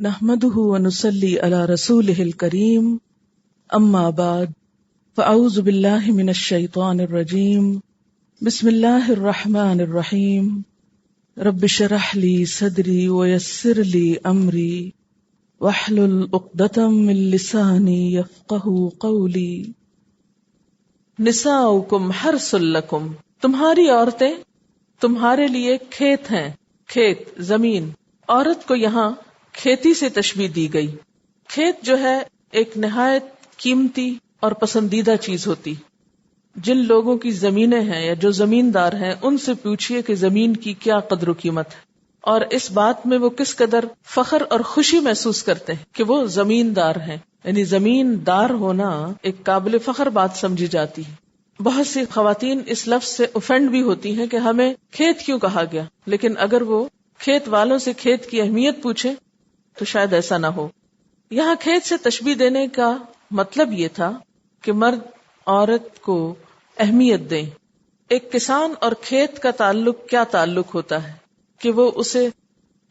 نحمده ونصلي على رسوله الكريم اما بعد فاعوذ بالله من الشيطان الرجيم بسم الله الرحمن الرحيم رب اشرح لي صدري ويسر لي امري واحلل عقدة من لساني يفقهوا قولي نساؤکم حرث لکم، تمہاری عورتیں تمہارے لیے کھیت ہیں، کھیت زمین۔ عورت کو یہاں کھیتی سے تشبیہ دی گئی۔ کھیت جو ہے ایک نہایت قیمتی اور پسندیدہ چیز ہوتی۔ جن لوگوں کی زمینیں ہیں یا جو زمیندار ہیں ان سے پوچھئے کہ زمین کی کیا قدر و قیمت ہے، اور اس بات میں وہ کس قدر فخر اور خوشی محسوس کرتے ہیں کہ وہ زمیندار ہیں۔ یعنی زمیندار ہونا ایک قابل فخر بات سمجھی جاتی ہے۔ بہت سی خواتین اس لفظ سے افینڈ بھی ہوتی ہیں کہ ہمیں کھیت کیوں کہا گیا، لیکن اگر وہ کھیت والوں سے کھیت کی اہمیت پوچھے تو شاید ایسا نہ ہو۔ یہاں کھیت سے تشبیہ دینے کا مطلب یہ تھا کہ مرد عورت کو اہمیت دیں۔ ایک کسان اور کھیت کا تعلق کیا تعلق ہوتا ہے کہ وہ اسے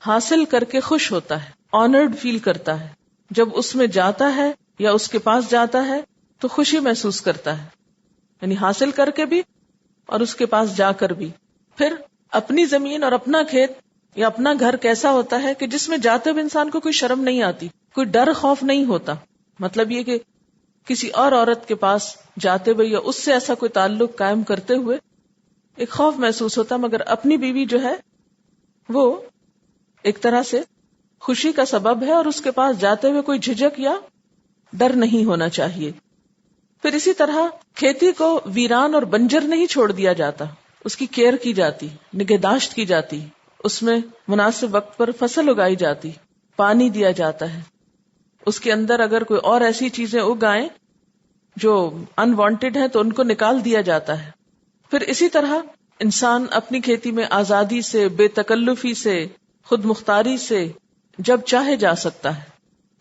حاصل کر کے خوش ہوتا ہے، آنرڈ فیل کرتا ہے۔ جب اس میں جاتا ہے یا اس کے پاس جاتا ہے تو خوشی محسوس کرتا ہے، یعنی حاصل کر کے بھی اور اس کے پاس جا کر بھی۔ پھر اپنی زمین اور اپنا کھیت یا اپنا گھر کیسا ہوتا ہے کہ جس میں جاتے ہوئے انسان کو کوئی شرم نہیں آتی، کوئی ڈر خوف نہیں ہوتا۔ مطلب یہ کہ کسی اور عورت کے پاس جاتے ہوئے یا اس سے ایسا کوئی تعلق قائم کرتے ہوئے ایک خوف محسوس ہوتا، مگر اپنی بیوی جو ہے وہ ایک طرح سے خوشی کا سبب ہے اور اس کے پاس جاتے ہوئے کوئی جھجک یا ڈر نہیں ہونا چاہیے۔ پھر اسی طرح کھیتی کو ویران اور بنجر نہیں چھوڑ دیا جاتا، اس کی کیئر کی جاتی، نگہداشت کی جاتی، اس میں مناسب وقت پر فصل اگائی جاتی، پانی دیا جاتا ہے۔ اس کے اندر اگر کوئی اور ایسی چیزیں اگائیں جو انوانٹیڈ ہیں تو ان کو نکال دیا جاتا ہے۔ پھر اسی طرح انسان اپنی کھیتی میں آزادی سے، بے تکلفی سے، خود مختاری سے جب چاہے جا سکتا ہے۔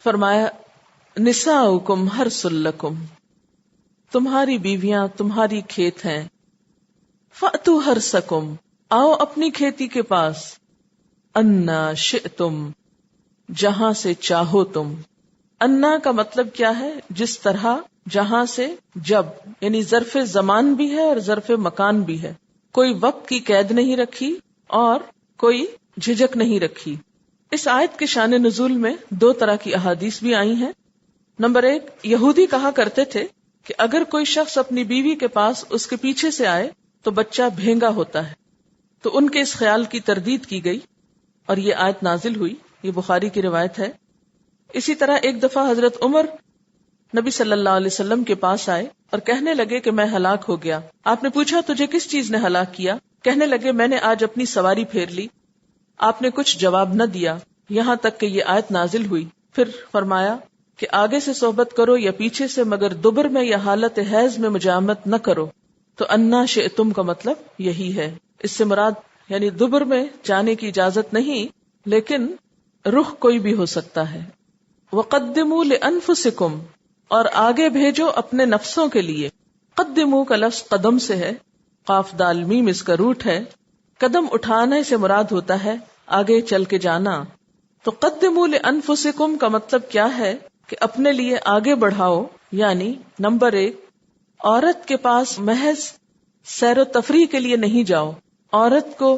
فرمایا نساؤکم حرث لکم، تمہاری بیویاں تمہاری کھیت ہیں۔ فأتوا حرثکم، آؤ اپنی کھیتی کے پاس۔ انا شئتم، جہاں سے چاہو تم۔ انا کا مطلب کیا ہے؟ جس طرح، جہاں سے، جب، یعنی ظرف زمان بھی ہے اور ظرف مکان بھی ہے۔ کوئی وقت کی قید نہیں رکھی اور کوئی جھجک نہیں رکھی۔ اس آیت کے شان نزول میں دو طرح کی احادیث بھی آئی ہیں۔ نمبر 1، یہودی کہا کرتے تھے کہ اگر کوئی شخص اپنی بیوی کے پاس اس کے پیچھے سے آئے تو بچہ بھینگا ہوتا ہے، تو ان کے اس خیال کی تردید کی گئی اور یہ آیت نازل ہوئی۔ یہ بخاری کی روایت ہے۔ اسی طرح ایک دفعہ حضرت عمر نبی صلی اللہ علیہ وسلم کے پاس آئے اور کہنے لگے کہ میں ہلاک ہو گیا۔ آپ نے پوچھا تجھے کس چیز نے ہلاک کیا؟ کہنے لگے میں نے آج اپنی سواری پھیر لی۔ آپ نے کچھ جواب نہ دیا یہاں تک کہ یہ آیت نازل ہوئی۔ پھر فرمایا کہ آگے سے صحبت کرو یا پیچھے سے، مگر دبر میں یا حالت حیض میں مجامت نہ کرو۔ تو انا شئتم کا مطلب یہی ہے۔ اس سے مراد یعنی دبر میں جانے کی اجازت نہیں، لیکن رخ کوئی بھی ہو سکتا ہے۔ وقدموا لانفسکم، اور آگے بھیجو اپنے نفسوں کے لیے۔ قدموا کا لفظ قدم سے ہے، قاف دال میم اس کا روٹ ہے۔ قدم اٹھانے سے مراد ہوتا ہے آگے چل کے جانا۔ تو قدموا لانفسکم کا مطلب کیا ہے کہ اپنے لیے آگے بڑھاؤ، یعنی نمبر 1، عورت کے پاس محض سیر و تفریح کے لیے نہیں جاؤ۔ عورت کو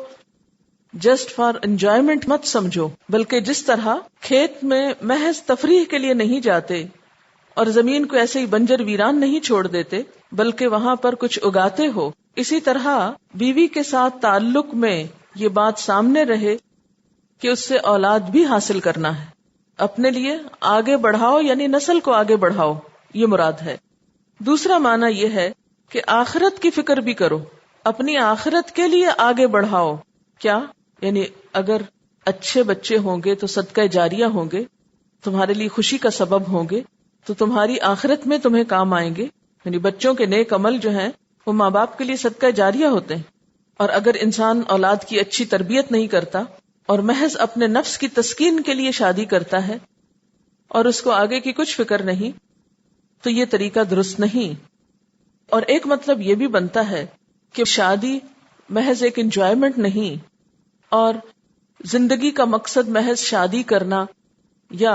جسٹ فار انجوائمنٹ مت سمجھو، بلکہ جس طرح کھیت میں محض تفریح کے لیے نہیں جاتے اور زمین کو ایسے ہی بنجر ویران نہیں چھوڑ دیتے بلکہ وہاں پر کچھ اگاتے ہو، اسی طرح بیوی کے ساتھ تعلق میں یہ بات سامنے رہے کہ اس سے اولاد بھی حاصل کرنا ہے۔ اپنے لیے آگے بڑھاؤ یعنی نسل کو آگے بڑھاؤ، یہ مراد ہے۔ دوسرا معنی یہ ہے کہ آخرت کی فکر بھی کرو، اپنی آخرت کے لیے آگے بڑھاؤ۔ کیا؟ یعنی اگر اچھے بچے ہوں گے تو صدقہ جاریہ ہوں گے، تمہارے لیے خوشی کا سبب ہوں گے، تو تمہاری آخرت میں تمہیں کام آئیں گے۔ یعنی بچوں کے نیک عمل جو ہیں وہ ماں باپ کے لیے صدقہ جاریہ ہوتے ہیں۔ اور اگر انسان اولاد کی اچھی تربیت نہیں کرتا اور محض اپنے نفس کی تسکین کے لیے شادی کرتا ہے اور اس کو آگے کی کچھ فکر نہیں، تو یہ طریقہ درست نہیں۔ اور ایک مطلب یہ بھی بنتا ہے کہ شادی محض ایک انجوائمنٹ نہیں، اور زندگی کا مقصد محض شادی کرنا یا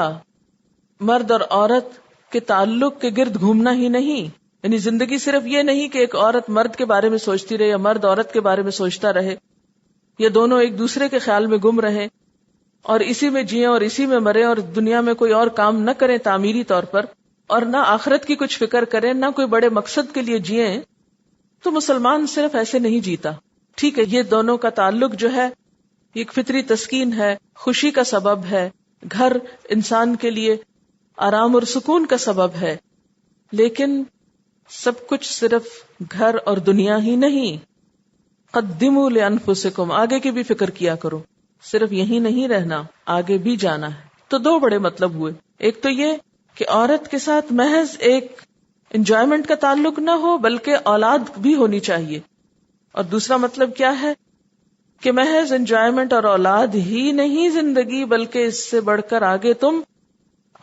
مرد اور عورت کے تعلق کے گرد گھومنا ہی نہیں، یعنی زندگی صرف یہ نہیں کہ ایک عورت مرد کے بارے میں سوچتی رہے یا مرد عورت کے بارے میں سوچتا رہے یا دونوں ایک دوسرے کے خیال میں گم رہے اور اسی میں جئیں اور اسی میں مریں اور دنیا میں کوئی اور کام نہ کریں تعمیری طور پر، اور نہ آخرت کی کچھ فکر کریں، نہ کوئی بڑے مقصد کے لیے جئیں. تو مسلمان صرف ایسے نہیں جیتا. ٹھیک ہے، یہ دونوں کا تعلق جو ہے ایک فطری تسکین ہے، خوشی کا سبب ہے، گھر انسان کے لیے آرام اور سکون کا سبب ہے، لیکن سب کچھ صرف گھر اور دنیا ہی نہیں. قدموا لانفسکم، آگے کی بھی فکر کیا کرو، صرف یہی نہیں رہنا، آگے بھی جانا ہے. تو دو بڑے مطلب ہوئے. ایک تو یہ کہ عورت کے ساتھ محض ایک انجوائمنٹ کا تعلق نہ ہو بلکہ اولاد بھی ہونی چاہیے. اور دوسرا مطلب کیا ہے کہ محض انجوائمنٹ اور اولاد ہی نہیں زندگی، بلکہ اس سے بڑھ کر آگے تم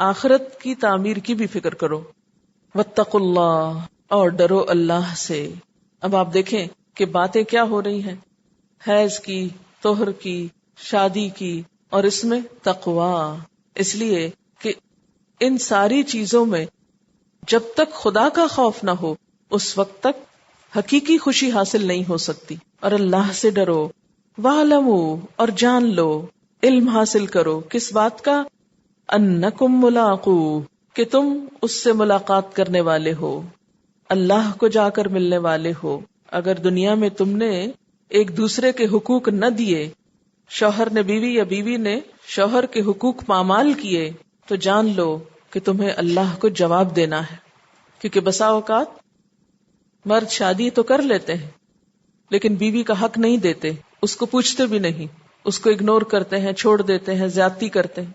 آخرت کی تعمیر کی بھی فکر کرو. واتقوا اللہ، اور ڈرو اللہ سے. اب آپ دیکھیں کہ باتیں کیا ہو رہی ہیں، حیض کی، طہر کی، شادی کی، اور اس میں تقوی. اس لیے کہ ان ساری چیزوں میں جب تک خدا کا خوف نہ ہو اس وقت تک حقیقی خوشی حاصل نہیں ہو سکتی. اور اللہ سے ڈرو. وَاعْلَمُوا، اور جان لو، علم حاصل کرو. کس بات کا؟ انکم ملاقو، کہ تم اس سے ملاقات کرنے والے ہو، اللہ کو جا کر ملنے والے ہو. اگر دنیا میں تم نے ایک دوسرے کے حقوق نہ دیے، شوہر نے بیوی یا بیوی نے شوہر کے حقوق پامال کیے، تو جان لو کہ تمہیں اللہ کو جواب دینا ہے. کیونکہ بسا اوقات مرد شادی تو کر لیتے ہیں لیکن بیوی کا حق نہیں دیتے، اس کو پوچھتے بھی نہیں، اس کو اگنور کرتے ہیں، چھوڑ دیتے ہیں، زیادتی کرتے ہیں.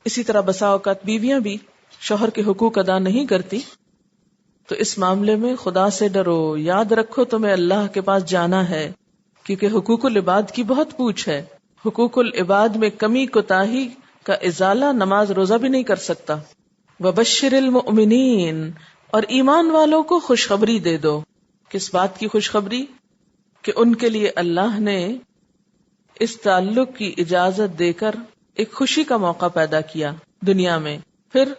اسی طرح بسا اوقات بیویاں بھی شوہر کے حقوق ادا نہیں کرتی. تو اس معاملے میں خدا سے ڈرو. یاد رکھو تمہیں اللہ کے پاس جانا ہے، کیونکہ حقوق العباد کی بہت پوچھ ہے. حقوق العباد میں کمی کوتاہی کا ازالہ نماز روزہ بھی نہیں کر سکتا. وبشر المؤمنین، اور ایمان والوں کو خوشخبری دے دو. کس بات کی خوشخبری؟ کہ ان کے لیے اللہ نے اس تعلق کی اجازت دے کر ایک خوشی کا موقع پیدا کیا دنیا میں، پھر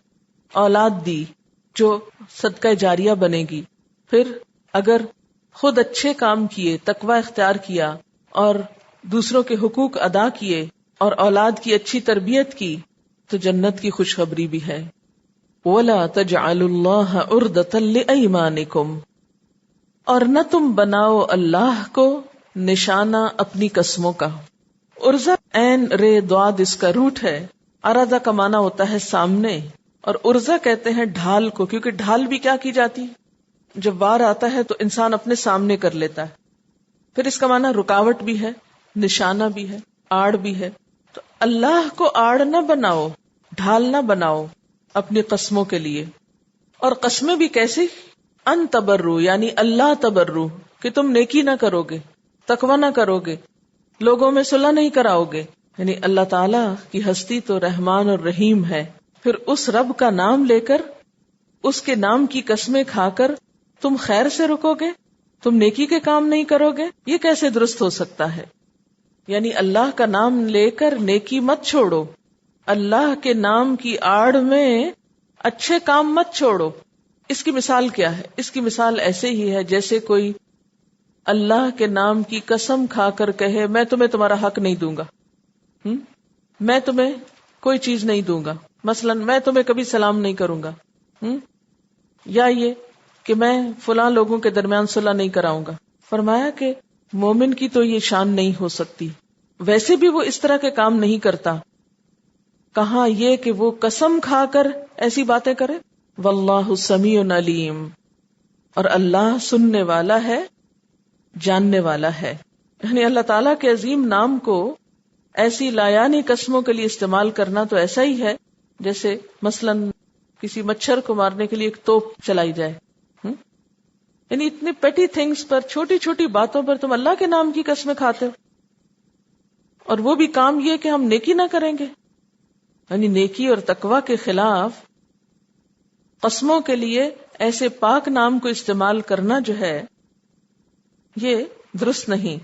اولاد دی جو صدقہ جاریہ بنے گی، پھر اگر خود اچھے کام کیے، تقوی اختیار کیا اور دوسروں کے حقوق ادا کیے اور اولاد کی اچھی تربیت کی تو جنت کی خوشخبری بھی ہے. وَلَا تَجْعَلُوا اللَّهَ عُرْضَةً لِأَيْمَانِكُمْ، اور نہ تم بناؤ اللہ کو نشانہ اپنی قسموں کا. عرضہ عین رے دواد اس کا روٹ ہے. ارضا کا معنی ہوتا ہے سامنے، اور عرضہ کہتے ہیں ڈھال کو، کیونکہ ڈھال بھی کیا کی جاتی، جب وار آتا ہے تو انسان اپنے سامنے کر لیتا ہے. پھر اس کا معنی رکاوٹ بھی ہے، نشانہ بھی ہے، آڑ بھی ہے. تو اللہ کو آڑ نہ بناؤ، ڈھال نہ بناؤ اپنی قسموں کے لیے. اور قسمیں بھی کیسی؟ ان تبرو، یعنی اللہ تبرو، کہ تم نیکی نہ کرو گے، تقوی نہ کرو گے، لوگوں میں صلح نہیں کراؤ گے. یعنی اللہ تعالیٰ کی ہستی تو رحمان اور رحیم ہے، پھر اس رب کا نام لے کر، اس کے نام کی قسمیں کھا کر تم خیر سے رکو گے، تم نیکی کے کام نہیں کرو گے، یہ کیسے درست ہو سکتا ہے؟ یعنی اللہ کا نام لے کر نیکی مت چھوڑو، اللہ کے نام کی آڑ میں اچھے کام مت چھوڑو. اس کی مثال کیا ہے؟ اس کی مثال ایسے ہی ہے جیسے کوئی اللہ کے نام کی قسم کھا کر کہے میں تمہیں تمہارا حق نہیں دوں گا، میں تمہیں کوئی چیز نہیں دوں گا، مثلا میں تمہیں کبھی سلام نہیں کروں گا، یا یہ کہ میں فلاں لوگوں کے درمیان صلح نہیں کراؤں گا. فرمایا کہ مومن کی تو یہ شان نہیں ہو سکتی، ویسے بھی وہ اس طرح کے کام نہیں کرتا. کہاں یہ کہ وہ قسم کھا کر ایسی باتیں کرے. واللہ سمیع علیم، اور اللہ سننے والا ہے، جاننے والا ہے. یعنی اللہ تعالیٰ کے عظیم نام کو ایسی لایانی قسموں کے لیے استعمال کرنا تو ایسا ہی ہے جیسے مثلا کسی مچھر کو مارنے کے لیے ایک توپ چلائی جائے. یعنی اتنی پیٹی تھنگس پر، چھوٹی چھوٹی باتوں پر تم اللہ کے نام کی قسمیں کھاتے ہو، اور وہ بھی کام یہ کہ ہم نیکی نہ کریں گے. یعنی نیکی اور تقوی کے خلاف قسموں کے لیے ایسے پاک نام کو استعمال کرنا جو ہے یہ درست نہیں.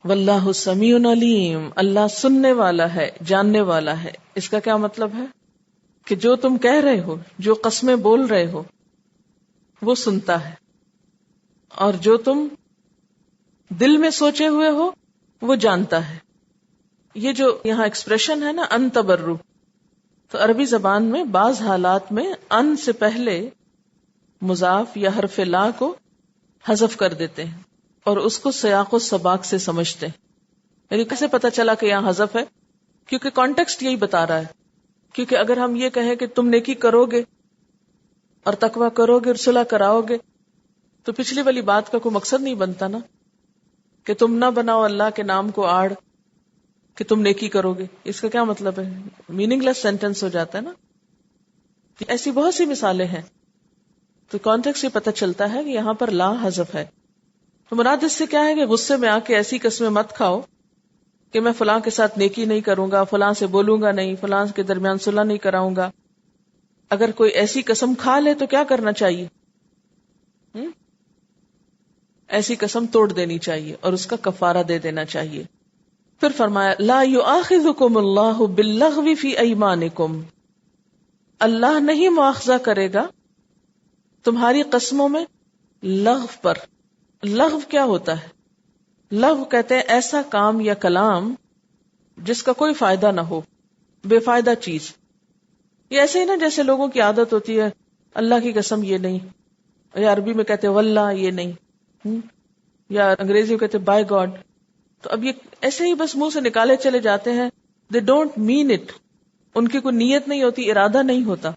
واللہ سمیع علیم، اللہ سننے والا ہے، جاننے والا ہے. اس کا کیا مطلب ہے کہ جو تم کہہ رہے ہو، جو قسمیں بول رہے ہو وہ سنتا ہے، اور جو تم دل میں سوچے ہوئے ہو وہ جانتا ہے. یہ جو یہاں ایکسپریشن ہے نا ان تبرو، تو عربی زبان میں بعض حالات میں ان سے پہلے مضاف یا حرف لا کو حذف کر دیتے ہیں اور اس کو سیاق و سباق سے سمجھتے ہیں. یعنی کیسے پتا چلا کہ یہاں حذف ہے؟ کیونکہ کانٹیکسٹ یہی بتا رہا ہے. کیونکہ اگر ہم یہ کہیں کہ تم نیکی کرو گے اور تقویٰ کرو گے اور صلح کراؤ گے، تو پچھلی والی بات کا کوئی مقصد نہیں بنتا نا، کہ تم نہ بناؤ اللہ کے نام کو آڑ کہ تم نیکی کرو گے. اس کا کیا مطلب ہے؟ میننگ لیس سینٹینس ہو جاتا ہے نا. ایسی بہت سی مثالیں ہیں. تو کانٹیکسٹ سے پتہ چلتا ہے کہ یہاں پر لا حذف ہے. تو مراد اس سے کیا ہے کہ غصے میں آ کے ایسی قسمیں مت کھاؤ کہ میں فلاں کے ساتھ نیکی نہیں کروں گا، فلاں سے بولوں گا نہیں، فلاں کے درمیان صلح نہیں کراؤں گا. اگر کوئی ایسی قسم کھا لے تو کیا کرنا چاہیے؟ ایسی قسم توڑ دینی چاہیے اور اس کا کفارہ دے دینا چاہیے. پھر فرمایا لا یؤاخذکم اللہ باللغو فی ایمانکم، اللہ نہیں مواخذہ کرے گا تمہاری قسموں میں لغو پر. لغو کیا ہوتا ہے؟ لغو کہتے ہیں ایسا کام یا کلام جس کا کوئی فائدہ نہ ہو، بے فائدہ چیز. یہ ایسے ہی نا جیسے لوگوں کی عادت ہوتی ہے اللہ کی قسم یہ نہیں، یا عربی میں کہتے ہیں واللہ یہ نہیں، یا انگریزی میں کہتے ہیں بائی گاڈ. تو اب یہ ایسے ہی بس منہ سے نکالے چلے جاتے ہیں. دے ڈونٹ مین اٹ، ان کی کوئی نیت نہیں ہوتی، ارادہ نہیں ہوتا.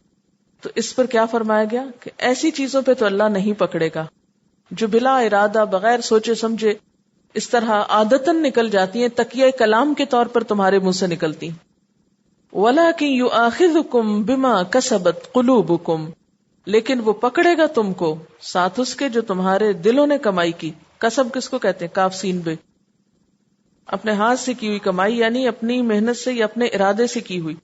تو اس پر کیا فرمایا گیا کہ ایسی چیزوں پہ تو اللہ نہیں پکڑے گا جو بلا ارادہ بغیر سوچے سمجھے اس طرح عادتاً نکل جاتی ہیں، تکیہ کلام کے طور پر تمہارے منہ سے نکلتی. وَلَكِنْ يُؤَاخِذُكُمْ بِمَا كَسَبَتْ قُلُوبُكُمْ، لیکن وہ پکڑے گا تم کو ساتھ اس کے جو تمہارے دلوں نے کمائی کی. کسب کس کو کہتے ہیں؟ کاف سین بے، اپنے ہاتھ سے کی ہوئی کمائی، یعنی اپنی محنت سے یا اپنے ارادے سے کی ہوئی.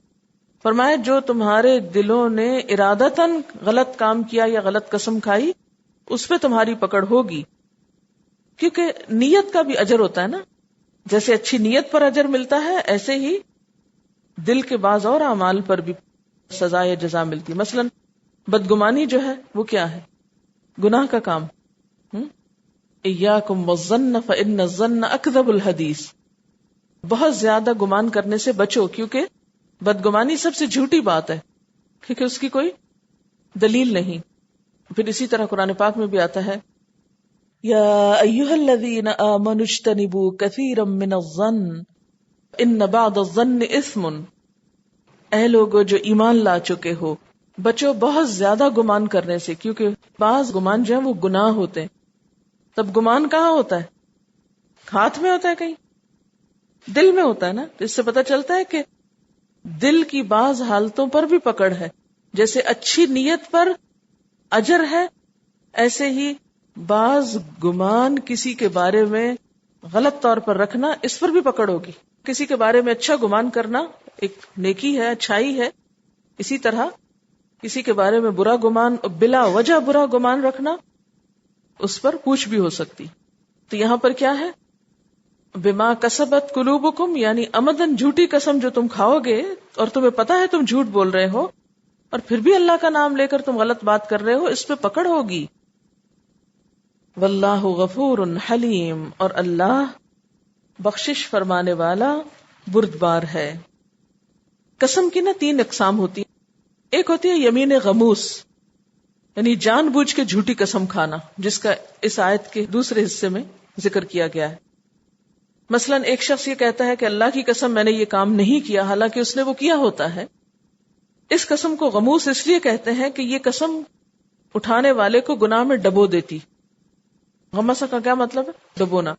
فرمایا جو تمہارے دلوں نے ارادتاً غلط کام کیا یا غلط قسم کھائی اس پہ تمہاری پکڑ ہوگی. کیونکہ نیت کا بھی اجر ہوتا ہے نا، جیسے اچھی نیت پر اجر ملتا ہے ایسے ہی دل کے بعض اور اعمال پر بھی سزا یا جزا ملتی. مثلا بدگمانی جو ہے وہ کیا ہے؟ گناہ کا کام. ایاکم والظن فإن الظن اکذب الحدیث، بہت زیادہ گمان کرنے سے بچو کیونکہ بدگمانی سب سے جھوٹی بات ہے، کیونکہ اس کی کوئی دلیل نہیں. پھر اسی طرح قرآن پاک میں بھی آتا ہے یا ایھا الذین آمنوا اجتنبوا کثیرا من الظن ان بعض الظن اثم. اے لوگو جو ایمان لا چکے ہو، بچو بہت زیادہ گمان کرنے سے، کیونکہ بعض گمان جو ہیں وہ گناہ ہوتے ہیں. تب گمان کہاں ہوتا ہے؟ ہاتھ میں ہوتا ہے، کہیں دل میں ہوتا ہے نا. اس سے پتہ چلتا ہے کہ دل کی بعض حالتوں پر بھی پکڑ ہے. جیسے اچھی نیت پر اجر ہے، ایسے ہی بعض گمان کسی کے بارے میں غلط طور پر رکھنا، اس پر بھی پکڑ ہوگی. کسی کے بارے میں اچھا گمان کرنا ایک نیکی ہے، اچھائی ہے. اسی طرح کسی کے بارے میں برا گمان، بلا وجہ برا گمان رکھنا، اس پر پوچھ بھی ہو سکتی. تو یہاں پر کیا ہے؟ بما کسبت قلوبکم، یعنی عمدن جھوٹی قسم جو تم کھاؤ گے اور تمہیں پتا ہے تم جھوٹ بول رہے ہو اور پھر بھی اللہ کا نام لے کر تم غلط بات کر رہے ہو، اس پہ پکڑ ہوگی. واللہ غفور حلیم، اور اللہ بخشش فرمانے والا بردبار ہے. قسم کی نا 3 اقسام ہوتی ہیں. ایک ہوتی ہے یمین غموس، یعنی جان بوجھ کے جھوٹی قسم کھانا، جس کا اس آیت کے دوسرے حصے میں ذکر کیا گیا ہے. مثلا ایک شخص یہ کہتا ہے کہ اللہ کی قسم میں نے یہ کام نہیں کیا، حالانکہ اس نے وہ کیا ہوتا ہے. اس قسم کو غموس اس لیے کہتے ہیں کہ یہ قسم اٹھانے والے کو گناہ میں ڈبو دیتی. غمسہ کا کیا مطلب ہے؟ ڈبونا.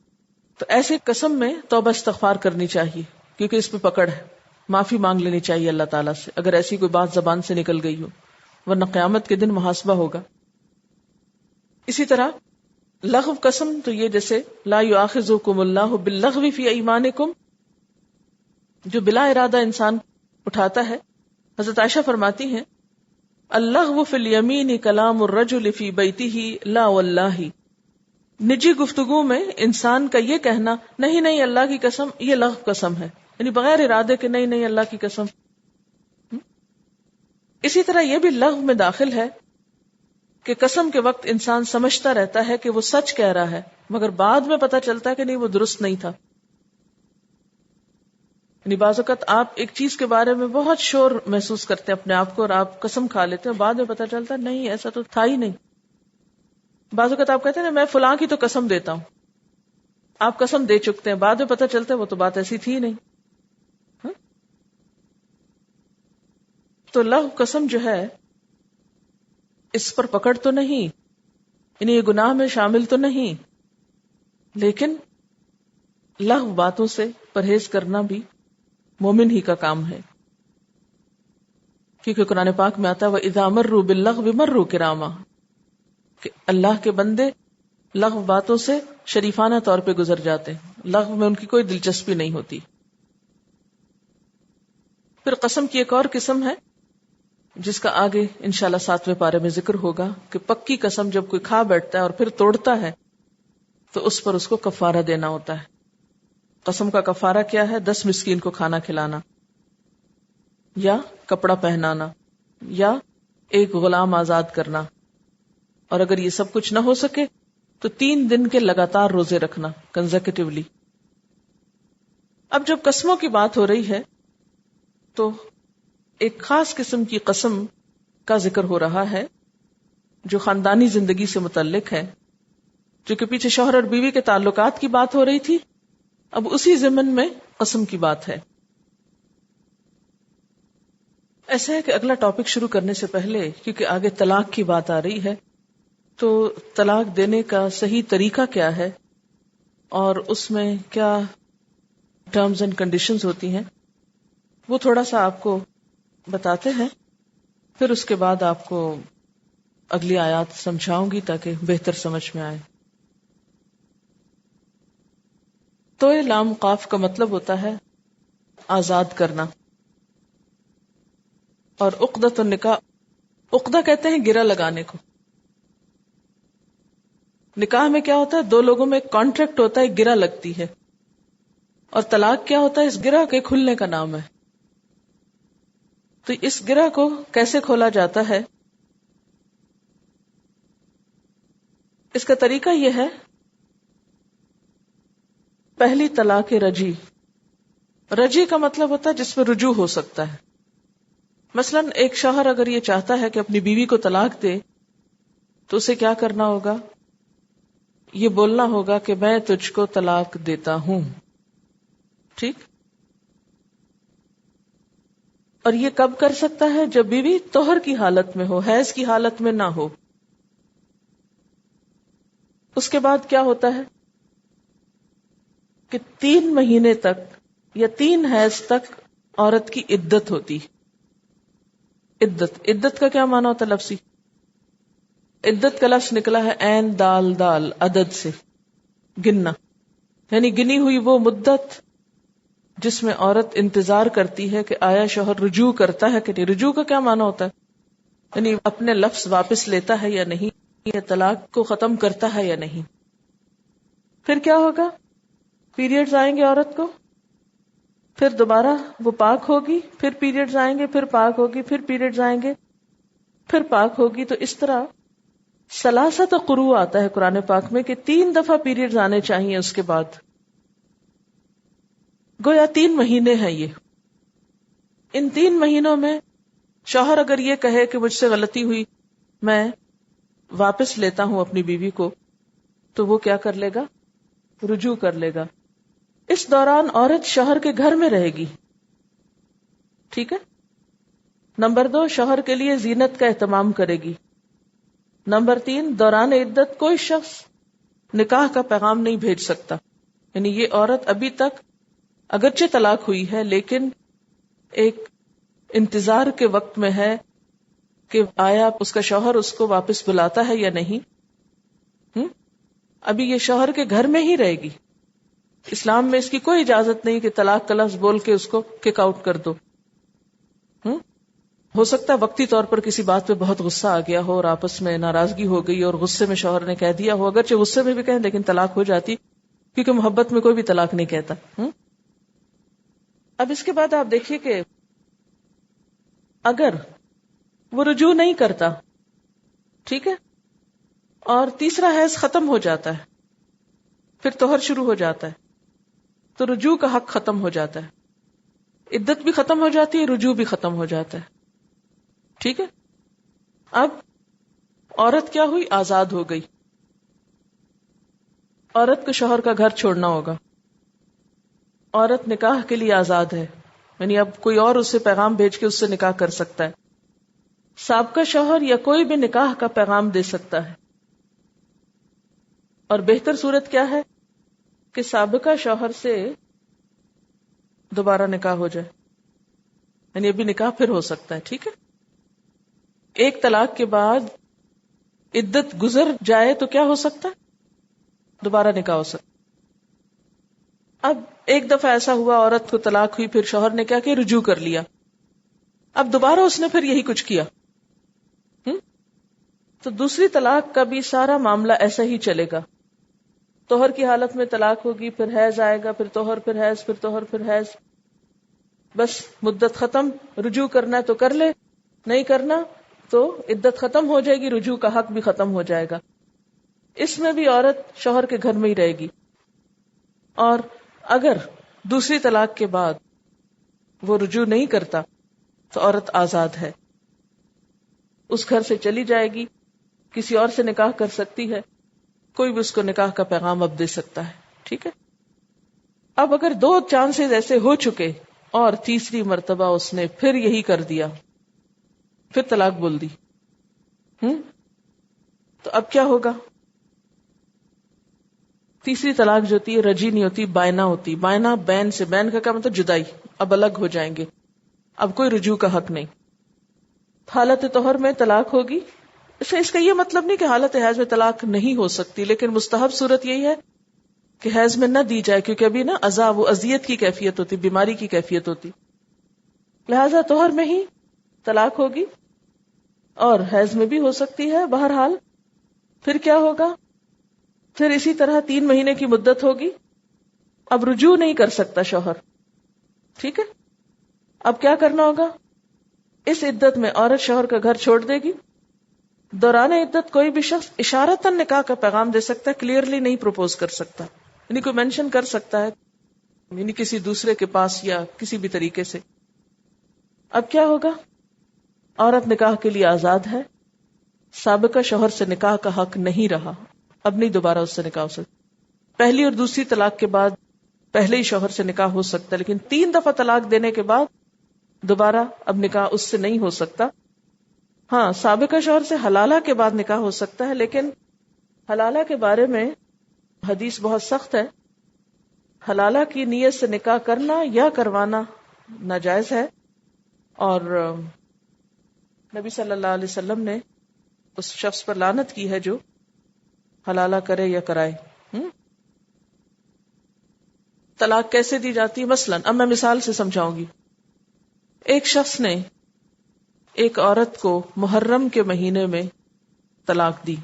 تو ایسے قسم میں توبہ استغفار کرنی چاہیے، کیونکہ اس پہ پکڑ ہے. معافی مانگ لینی چاہیے اللہ تعالیٰ سے اگر ایسی کوئی بات زبان سے نکل گئی ہو، ورنہ قیامت کے دن محاسبہ ہوگا. اسی طرح لغو قسم تو یہ جیسے لا یؤاخذکم اللہ باللغو فی ایمانکم، جو بلا ارادہ انسان اٹھاتا ہے. حضرت عائشہ فرماتی ہیں اللغو فی الیمین کلام الرجل فی بیتہ لا واللہ. نجی گفتگو میں انسان کا یہ کہنا نہیں نہیں اللہ کی قسم، یہ لغو قسم ہے، یعنی بغیر ارادے کے نہیں نہیں اللہ کی قسم. اسی طرح یہ بھی لغو میں داخل ہے کہ قسم کے وقت انسان سمجھتا رہتا ہے کہ وہ سچ کہہ رہا ہے، مگر بعد میں پتہ چلتا ہے کہ نہیں، وہ درست نہیں تھا. یعنی بعض اوقات آپ ایک چیز کے بارے میں بہت شور محسوس کرتے ہیں اپنے آپ کو اور آپ قسم کھا لیتے ہیں، بعد میں پتہ چلتا ہے نہیں، ایسا تو تھا ہی نہیں. بعض اوقات آپ کہتے ہیں نا میں فلاں کی تو قسم دیتا ہوں، آپ قسم دے چکتے ہیں، بعد میں پتہ چلتا ہے وہ تو بات ایسی تھی نہیں. تو لغو قسم جو ہے اس پر پکڑ تو نہیں، یعنی یہ گناہ میں شامل تو نہیں، لیکن لغو باتوں سے پرہیز کرنا بھی مومن ہی کا کام ہے. کیونکہ قرآن پاک میں آتا ہے وَإِذَا مَرُّوا بِاللَّغْوِ مَرُّوا كِرَامًا، کہ اللہ کے بندے لغو باتوں سے شریفانہ طور پہ گزر جاتے ہیں، لغو میں ان کی کوئی دلچسپی نہیں ہوتی. پھر قسم کی ایک اور قسم ہے جس کا آگے انشاءاللہ 7ویں پارے میں ذکر ہوگا کہ پکی قسم جب کوئی کھا بیٹھتا ہے اور پھر توڑتا ہے تو اس پر اس کو کفارہ دینا ہوتا ہے. قسم کا کفارہ کیا ہے؟ 10 مسکین کو کھانا کھلانا، یا کپڑا پہنانا، یا ایک غلام آزاد کرنا، اور اگر یہ سب کچھ نہ ہو سکے تو 3 دن کے لگاتار روزے رکھنا کنزیکٹیولی. اب جب قسموں کی بات ہو رہی ہے تو ایک خاص قسم کی قسم کا ذکر ہو رہا ہے جو خاندانی زندگی سے متعلق ہے، جو کہ پیچھے شوہر اور بیوی کے تعلقات کی بات ہو رہی تھی، اب اسی ضمن میں قسم کی بات ہے. ایسا ہے کہ اگلا ٹاپک شروع کرنے سے پہلے کیونکہ آگے طلاق کی بات آ رہی ہے تو طلاق دینے کا صحیح طریقہ کیا ہے اور اس میں کیا ٹرمز اینڈ کنڈیشنز ہوتی ہیں وہ تھوڑا سا آپ کو بتاتے ہیں، پھر اس کے بعد آپ کو اگلی آیات سمجھاؤں گی تاکہ بہتر سمجھ میں آئے. تو لام قاف کا مطلب ہوتا ہے آزاد کرنا، اور عقدۃ النکاح، عقدہ کہتے ہیں گرہ لگانے کو. نکاح میں کیا ہوتا ہے؟ 2 لوگوں میں ایک کانٹریکٹ ہوتا ہے، گرہ لگتی ہے، اور طلاق کیا ہوتا ہے؟ اس گرہ کے کھلنے کا نام ہے. تو اس گرہ کو کیسے کھولا جاتا ہے؟ اس کا طریقہ یہ ہے، پہلی طلاق رجی. رجی کا مطلب ہوتا ہے جس میں رجوع ہو سکتا ہے. مثلا ایک شوہر اگر یہ چاہتا ہے کہ اپنی بیوی کو طلاق دے تو اسے کیا کرنا ہوگا؟ یہ بولنا ہوگا کہ میں تجھ کو طلاق دیتا ہوں. ٹھیک؟ اور یہ کب کر سکتا ہے؟ جب بیوی طہر کی حالت میں ہو، حیض کی حالت میں نہ ہو. اس کے بعد کیا ہوتا ہے کہ 3 مہینے تک یا 3 حیض تک عورت کی عدت ہوتی. عدت کا کیا معنی ہوتا ہے لفظی؟ عدت کا لفظ نکلا ہے عین دال دال، عدد سے گننا، یعنی گنی ہوئی وہ مدت جس میں عورت انتظار کرتی ہے کہ آیا شوہر رجوع کرتا ہے کہ نہیں. رجوع کا کیا معنی ہوتا ہے؟ یعنی اپنے لفظ واپس لیتا ہے یا نہیں، یا طلاق کو ختم کرتا ہے یا نہیں. پھر کیا ہوگا؟ پیریڈز آئیں گے عورت کو، پھر دوبارہ وہ پاک ہوگی، پھر پیریڈز آئیں گے، پھر پاک ہوگی، پھر پیریڈز آئیں گے، پھر پاک ہوگی. تو اس طرح ثلاثت قروء آتا ہے قرآن پاک میں کہ 3 دفعہ پیریڈز آنے چاہیے. اس کے بعد گویا 3 مہینے ہیں یہ. ان 3 مہینوں میں شوہر اگر یہ کہے کہ مجھ سے غلطی ہوئی، میں واپس لیتا ہوں اپنی بیوی کو، تو وہ کیا کر لے گا؟ رجوع کر لے گا. اس دوران عورت شوہر کے گھر میں رہے گی. ٹھیک ہے. نمبر 2، شوہر کے لیے زینت کا اہتمام کرے گی. نمبر 3، دوران عدت کوئی شخص نکاح کا پیغام نہیں بھیج سکتا. یعنی یہ عورت ابھی تک اگرچہ طلاق ہوئی ہے لیکن ایک انتظار کے وقت میں ہے کہ آیا اس کا شوہر اس کو واپس بلاتا ہے یا نہیں. ابھی یہ شوہر کے گھر میں ہی رہے گی. اسلام میں اس کی کوئی اجازت نہیں کہ طلاق کا لفظ بول کے اس کو کک آؤٹ کر دو. ہو سکتا ہے وقتی طور پر کسی بات پہ بہت غصہ آ گیا ہو اور آپس میں ناراضگی ہو گئی اور غصے میں شوہر نے کہہ دیا ہو، اگرچہ غصے میں بھی کہیں لیکن طلاق ہو جاتی، کیونکہ محبت میں کوئی بھی طلاق نہیں کہتا. اب اس کے بعد آپ دیکھیے کہ اگر وہ رجوع نہیں کرتا، ٹھیک ہے، اور تیسرا حیض ختم ہو جاتا ہے، پھر طہر شروع ہو جاتا ہے، تو رجوع کا حق ختم ہو جاتا ہے، عدت بھی ختم ہو جاتی ہے، رجوع بھی ختم ہو جاتا ہے، ٹھیک ہے۔ اب عورت کیا ہوئی؟ آزاد ہو گئی۔ عورت کو شوہر کا گھر چھوڑنا ہوگا، عورت نکاح کے لیے آزاد ہے، یعنی اب کوئی اور اسے پیغام بھیج کے اس سے نکاح کر سکتا ہے، سابقہ شوہر یا کوئی بھی نکاح کا پیغام دے سکتا ہے، اور بہتر صورت کیا ہے کہ سابقہ شوہر سے دوبارہ نکاح ہو جائے، یعنی ابھی نکاح پھر ہو سکتا ہے، ٹھیک ہے۔ ایک طلاق کے بعد عدت گزر جائے تو کیا ہو سکتا ہے؟ دوبارہ نکاح ہو سکتا ہے۔ اب ایک دفعہ ایسا ہوا، عورت کو طلاق ہوئی، پھر شوہر نے کیا کہ رجوع کر لیا، اب دوبارہ اس نے پھر یہی کچھ کیا، تو دوسری طلاق کا بھی سارا معاملہ ایسا ہی چلے گا۔ طہر کی حالت میں طلاق ہوگی، پھر حیض آئے گا، پھر طہر، پھر حیض، پھر طہر، پھر حیض، بس مدت ختم، رجوع کرنا ہے تو کر لے، نہیں کرنا تو عدت ختم ہو جائے گی، رجوع کا حق بھی ختم ہو جائے گا۔ اس میں بھی عورت شوہر کے گھر میں ہی رہے گی، اور اگر دوسری طلاق کے بعد وہ رجوع نہیں کرتا تو عورت آزاد ہے، اس گھر سے چلی جائے گی، کسی اور سے نکاح کر سکتی ہے، کوئی بھی اس کو نکاح کا پیغام اب دے سکتا ہے، ٹھیک ہے۔ اب اگر 2 چانسز ایسے ہو چکے اور تیسری مرتبہ اس نے پھر یہی کر دیا، پھر طلاق بول دی، تو اب کیا ہوگا؟ تیسری طلاق جو ہوتی ہے رجی نہیں ہوتی، بائنا ہوتی، بائنا بین سے، بین کا کیا مطلب؟ جدائی، اب الگ ہو جائیں گے، اب کوئی رجوع کا حق نہیں۔ حالت طہر میں طلاق ہوگی، اس کا یہ مطلب نہیں کہ حالت حیض میں طلاق نہیں ہو سکتی، لیکن مستحب صورت یہی ہے کہ حیض میں نہ دی جائے، کیونکہ ابھی نا عذاب، وہ اذیت کی کیفیت ہوتی، بیماری کی کیفیت ہوتی، لہذا طہر میں ہی طلاق ہوگی، اور حیض میں بھی ہو سکتی ہے۔ بہرحال پھر کیا ہوگا؟ پھر اسی طرح 3 مہینے کی مدت ہوگی، اب رجوع نہیں کر سکتا شوہر، ٹھیک ہے۔ اب کیا کرنا ہوگا؟ اس عدت میں عورت شوہر کا گھر چھوڑ دے گی۔ دوران عدت کوئی بھی شخص اشارتاً نکاح کا پیغام دے سکتا ہے، کلیئرلی نہیں پروپوز کر سکتا، یعنی کوئی مینشن کر سکتا ہے، یعنی کسی دوسرے کے پاس یا کسی بھی طریقے سے۔ اب کیا ہوگا؟ عورت نکاح کے لیے آزاد ہے، سابقہ شوہر سے نکاح کا حق نہیں رہا، اب نہیں دوبارہ اس سے نکاح ہو سکتا۔ پہلی اور دوسری طلاق کے بعد پہلے ہی شوہر سے نکاح ہو سکتا ہے، لیکن 3 دفعہ طلاق دینے کے بعد دوبارہ اب نکاح اس سے نہیں ہو سکتا۔ ہاں، سابقہ شوہر سے حلالہ کے بعد نکاح ہو سکتا ہے، لیکن حلالہ کے بارے میں حدیث بہت سخت ہے، حلالہ کی نیت سے نکاح کرنا یا کروانا ناجائز ہے، اور نبی صلی اللہ علیہ وسلم نے اس شخص پر لعنت کی ہے جو حلالہ کرے یا کرائے۔ طلاق کیسے دی جاتی ہے؟ مثلاً اب میں مثال سے سمجھاؤں گی۔ ایک شخص نے ایک عورت کو محرم کے مہینے میں طلاق دی،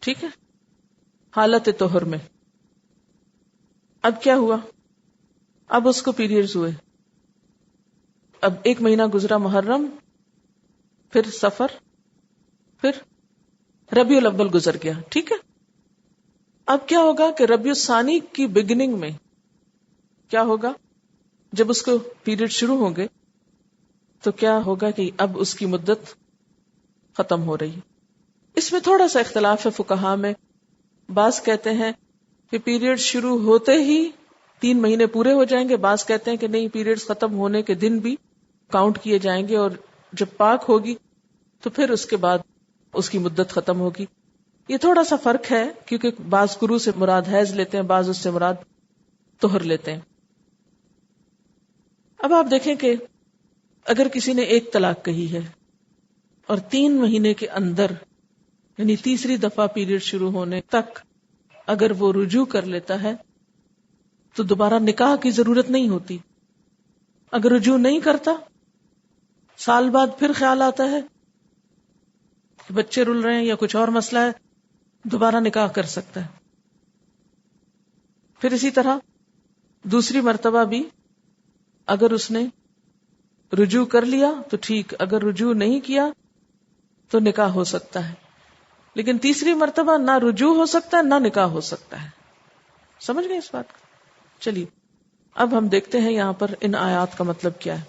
ٹھیک ہے، حالت طہر میں۔ اب کیا ہوا؟ اب اس کو پیریڈز ہوئے، اب 1 مہینہ گزرا، محرم، پھر سفر، پھر ربیع الاول گزر گیا، ٹھیک ہے۔ اب کیا ہوگا کہ ربیع الثانی کی بگننگ میں کیا ہوگا؟ جب اس کو پیریڈ شروع ہوں گے تو کیا ہوگا کہ اب اس کی مدت ختم ہو رہی ہے۔ اس میں تھوڑا سا اختلاف ہے فقہاء میں، بعض کہتے ہیں کہ پیریڈ شروع ہوتے ہی 3 مہینے پورے ہو جائیں گے، بعض کہتے ہیں کہ نہیں، پیریڈز ختم ہونے کے دن بھی کاؤنٹ کیے جائیں گے، اور جب پاک ہوگی تو پھر اس کے بعد اس کی مدت ختم ہوگی۔ یہ تھوڑا سا فرق ہے، کیونکہ بعض قروء سے مراد حیض لیتے ہیں، بعض اس سے مراد طہر لیتے ہیں۔ اب آپ دیکھیں کہ اگر کسی نے 1 طلاق کہی ہے اور 3 مہینے کے اندر، یعنی تیسری دفعہ پیریڈ شروع ہونے تک اگر وہ رجوع کر لیتا ہے تو دوبارہ نکاح کی ضرورت نہیں ہوتی۔ اگر رجوع نہیں کرتا، سال بعد پھر خیال آتا ہے کہ بچے رل رہے ہیں یا کچھ اور مسئلہ ہے، دوبارہ نکاح کر سکتا ہے۔ پھر اسی طرح دوسری مرتبہ بھی اگر اس نے رجوع کر لیا تو ٹھیک، اگر رجوع نہیں کیا تو نکاح ہو سکتا ہے، لیکن تیسری مرتبہ نہ رجوع ہو سکتا ہے نہ نکاح ہو سکتا ہے. سمجھ گئے اس بات کو؟ چلیے اب ہم دیکھتے ہیں یہاں پر ان آیات کا مطلب کیا ہے.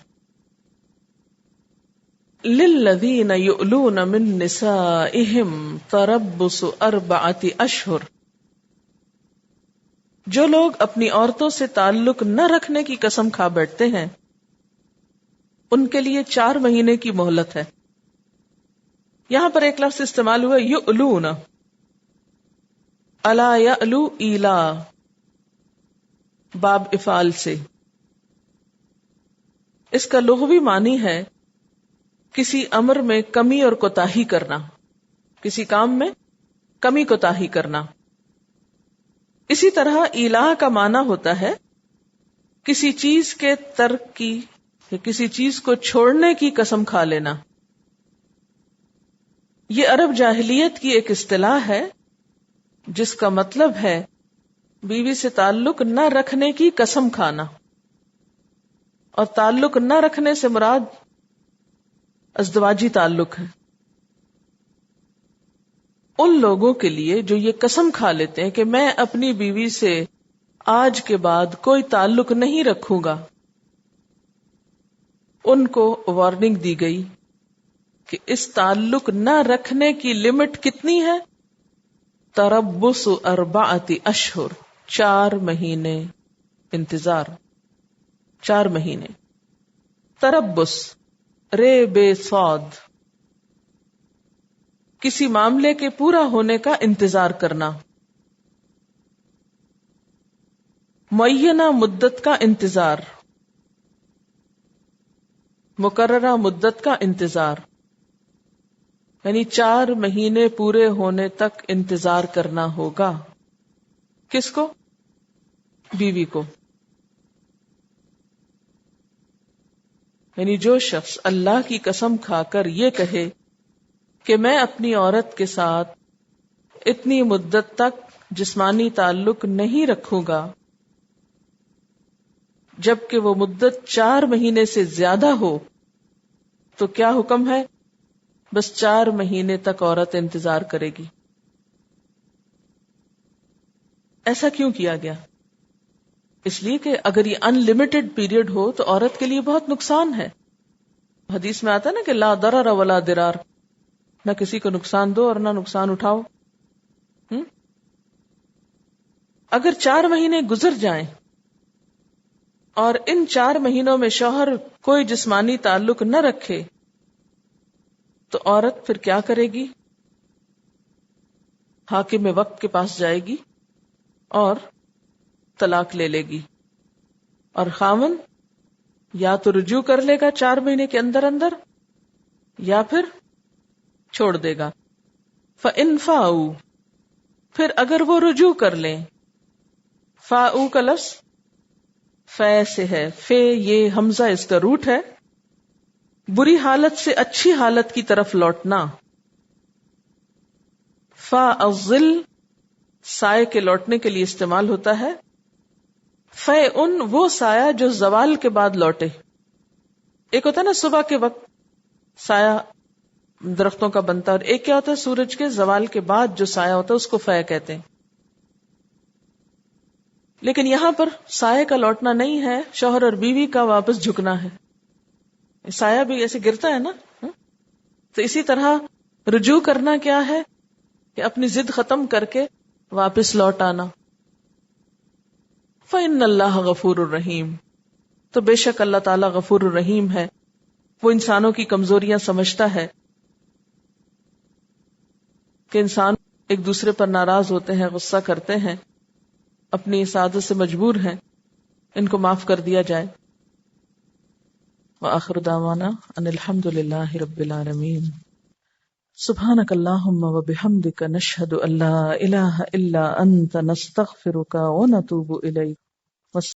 للذین یؤلون من نسائہم تربص 4 اشہر، جو لوگ اپنی عورتوں سے تعلق نہ رکھنے کی قسم کھا بیٹھتے ہیں ان کے لیے 4 مہینے کی مہلت ہے. یہاں پر ایک لفظ استعمال ہوا یؤلون، الا یألو ایلا، باب افعال سے. اس کا لغوی معنی ہے کسی امر میں کمی اور کوتاہی کرنا، کسی کام میں کمی کوتاہی کرنا. اسی طرح الہ کا معنی ہوتا ہے کسی چیز کے ترک کی یا کسی چیز کو چھوڑنے کی قسم کھا لینا. یہ عرب جاہلیت کی ایک اصطلاح ہے جس کا مطلب ہے بیوی سے تعلق نہ رکھنے کی قسم کھانا، اور تعلق نہ رکھنے سے مراد ازدواجی تعلق ہے. ان لوگوں کے لیے جو یہ قسم کھا لیتے ہیں کہ میں اپنی بیوی سے آج کے بعد کوئی تعلق نہیں رکھوں گا، ان کو وارننگ دی گئی کہ اس تعلق نہ رکھنے کی لمٹ کتنی ہے؟ تربص 4 اشہر، 4 مہینے انتظار. 4 مہینے. تربص رے بے صاد، کسی معاملے کے پورا ہونے کا انتظار کرنا، معینہ مدت کا انتظار، مقررہ مدت کا انتظار، یعنی 4 مہینے پورے ہونے تک انتظار کرنا ہوگا. کس کو؟ بیوی کو. یعنی جو شخص اللہ کی قسم کھا کر یہ کہے کہ میں اپنی عورت کے ساتھ اتنی مدت تک جسمانی تعلق نہیں رکھوں گا، جبکہ وہ مدت 4 مہینے سے زیادہ ہو، تو کیا حکم ہے؟ بس 4 مہینے تک عورت انتظار کرے گی. ایسا کیوں کیا گیا؟ اس لیے کہ اگر یہ ان لمیٹڈ پیریڈ ہو تو عورت کے لیے بہت نقصان ہے. حدیث میں آتا ہے نا کہ لا ضرر ولا ضرار، نہ کسی کو نقصان دو اور نہ نقصان اٹھاؤ. اگر 4 مہینے گزر جائیں اور ان 4 مہینوں میں شوہر کوئی جسمانی تعلق نہ رکھے تو عورت پھر کیا کرے گی؟ حاکم وقت کے پاس جائے گی اور طلاق لے لے گی، اور خاوند یا تو رجوع کر لے گا 4 مہینے کے اندر اندر یا پھر چھوڑ دے گا. فَإِن فَاءُوا، پھر اگر وہ رجوع کر لیں، فاؤ کا لفظ فے سے ہے، فے یہ حمزہ اس کا روٹ ہے، بری حالت سے اچھی حالت کی طرف لوٹنا. فا الظل سائے کے لوٹنے کے لیے استعمال ہوتا ہے. فے ان وہ سایہ جو زوال کے بعد لوٹے. ایک ہوتا ہے نا صبح کے وقت سایہ درختوں کا بنتا ہے، اور ایک کیا ہوتا ہے سورج کے زوال کے بعد جو سایہ ہوتا ہے اس کو فے کہتے ہیں. لیکن یہاں پر سایہ کا لوٹنا نہیں ہے، شوہر اور بیوی کا واپس جھکنا ہے. سایہ بھی ایسے گرتا ہے نا، تو اسی طرح رجوع کرنا کیا ہے کہ اپنی ضد ختم کر کے واپس لوٹ آنا. فَإِنَّ اللَّهَ غَفُورٌ الرحیم، تو بے شک اللہ تعالیٰ غفور الرحیم ہے، وہ انسانوں کی کمزوریاں سمجھتا ہے. کہ انسان ایک دوسرے پر ناراض ہوتے ہیں، غصہ کرتے ہیں، اپنی اس عادت سے مجبور ہیں، ان کو معاف کر دیا جائے. وآخر دعوانا ان الحمد للہ رب العالمین. سبحانک اللہم وبحمدک نشہد ان لا الہ الا انت نستغفرک ونتوب الیک.